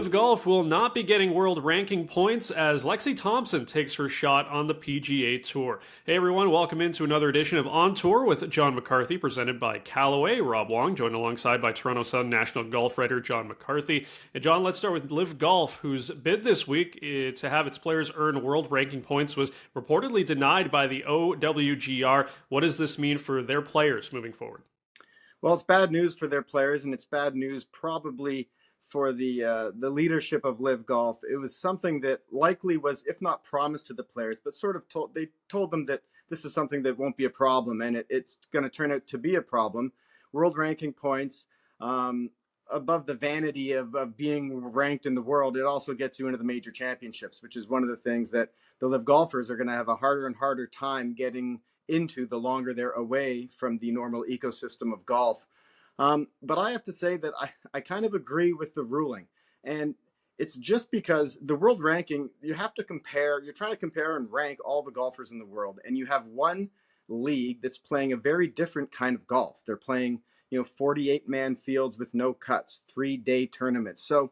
LIV Golf will not be getting world ranking points as Lexi Thompson takes her shot on the PGA Tour. Hey everyone, welcome into another edition of On Tour with Jon McCarthy, presented by Callaway. Rob Wong, joined alongside by Toronto Sun national golf writer Jon McCarthy. And John, let's start with LIV Golf, whose bid this week to have its players earn world ranking points was reportedly denied by the OWGR. What does this mean for their players moving forward? Well, it's bad news for their players, and it's bad news probably for the leadership of LIV Golf. It was something that likely was, if not promised to the players, but sort of told them that this is something that won't be a problem, and it's going to turn out to be a problem. World ranking points, above the vanity of being ranked in the world, it also gets you into the major championships, which is one of the things that the LIV golfers are going to have a harder and harder time getting into the longer they're away from the normal ecosystem of golf. But I have to say that I kind of agree with the ruling. And it's just because the world ranking, you have to compare, you're trying to compare and rank all the golfers in the world. And you have one league that's playing a very different kind of golf. They're playing, 48-man fields with no cuts, 3-day tournaments. So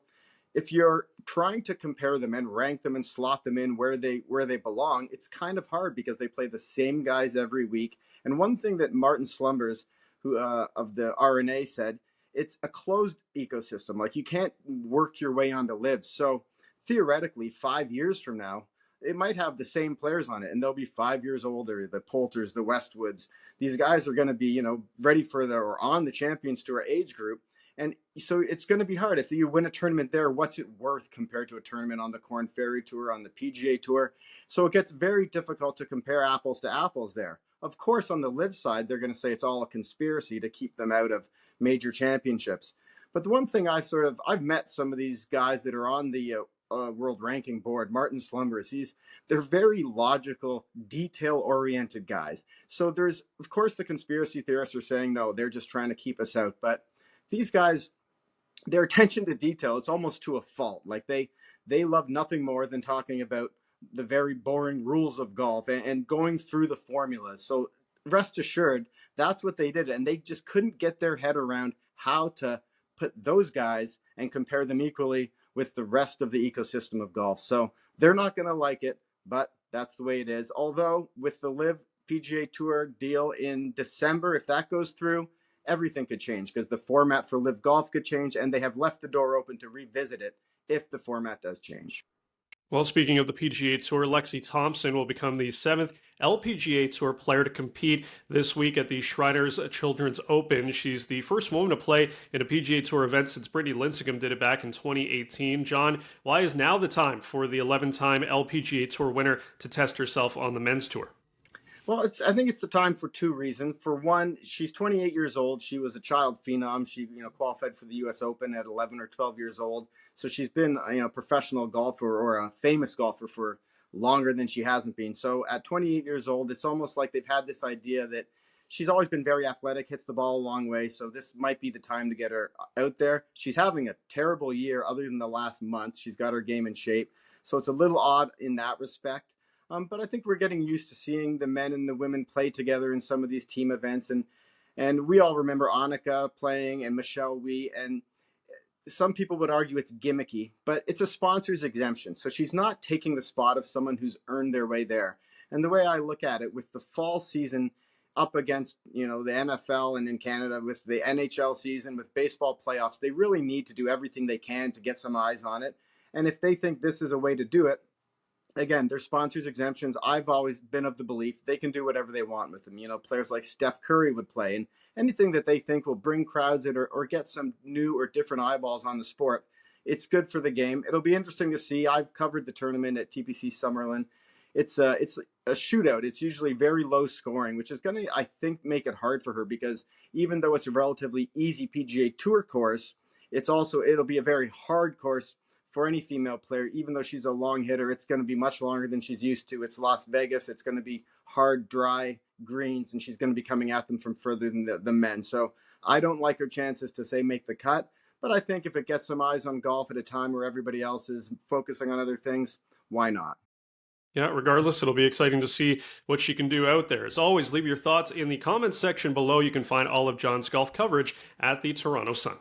if you're trying to compare them and rank them and slot them in where they belong, it's kind of hard because they play the same guys every week. And one thing that Martin Slumbers, who of the RNA, said, it's a closed ecosystem. Like, you can't work your way onto LIV. So theoretically, 5 years from now, it might have the same players on it, and they'll be 5 years older. The Poulters, the Westwoods, these guys are going to be, ready for or on the Champions Tour age group. And so it's going to be hard. If you win a tournament there, what's it worth compared to a tournament on the Corn Ferry Tour, on the PGA Tour? So it gets very difficult to compare apples to apples there. Of course, on the LIV side, they're going to say it's all a conspiracy to keep them out of major championships. But the one thing I've met some of these guys that are on the world ranking board. Martin Slumbers, they're very logical, detail-oriented guys. So there's, of course, the conspiracy theorists are saying, no, they're just trying to keep us out. But these guys, their attention to detail, it's almost to a fault. Like they love nothing more than talking about the very boring rules of golf and going through the formulas. So rest assured, that's what they did. And they just couldn't get their head around how to put those guys and compare them equally with the rest of the ecosystem of golf. So they're not going to like it, but that's the way it is. Although with the LIV PGA Tour deal in December, if that goes through, everything could change because the format for LIV Golf could change, and they have left the door open to revisit it if the format does change. Well, speaking of the PGA Tour, Lexi Thompson will become the 7th LPGA Tour player to compete this week at the Shriners Children's Open. She's the first woman to play in a PGA Tour event since Brittany Lincecum did it back in 2018. John, why is now the time for the 11-time LPGA Tour winner to test herself on the men's tour? Well, I think it's the time for two reasons. For one, she's 28 years old. She was a child phenom. She, qualified for the U.S. Open at 11 or 12 years old. So she's been, a professional golfer or a famous golfer for longer than she hasn't been. So at 28 years old, it's almost like they've had this idea that she's always been very athletic, hits the ball a long way. So this might be the time to get her out there. She's having a terrible year other than the last month. She's got her game in shape. So it's a little odd in that respect. But I think we're getting used to seeing the men and the women play together in some of these team events. And we all remember Annika playing and Michelle Wee. And some people would argue it's gimmicky, but it's a sponsor's exemption. So she's not taking the spot of someone who's earned their way there. And the way I look at it, with the fall season up against, the NFL and in Canada, with the NHL season, with baseball playoffs, they really need to do everything they can to get some eyes on it. And if they think this is a way to do it, again, their sponsors exemptions. I've always been of the belief they can do whatever they want with them. Players like Steph Curry would play, and anything that they think will bring crowds in or get some new or different eyeballs on the sport, it's good for the game. It'll be interesting to see. I've covered the tournament at TPC Summerlin. It's a shootout. It's usually very low scoring, which is going to, I think, make it hard for her because even though it's a relatively easy PGA Tour course, it'll be a very hard course for any female player. Even though she's a long hitter, it's going to be much longer than she's used to. It's Las Vegas. It's going to be hard, dry greens, and she's going to be coming at them from further than the men. So I don't like her chances to say make the cut, but I think if it gets some eyes on golf at a time where everybody else is focusing on other things, why not? Yeah, regardless, it'll be exciting to see what she can do out there. As always, leave your thoughts in the comments section below. You can find all of Jon's golf coverage at the Toronto Sun.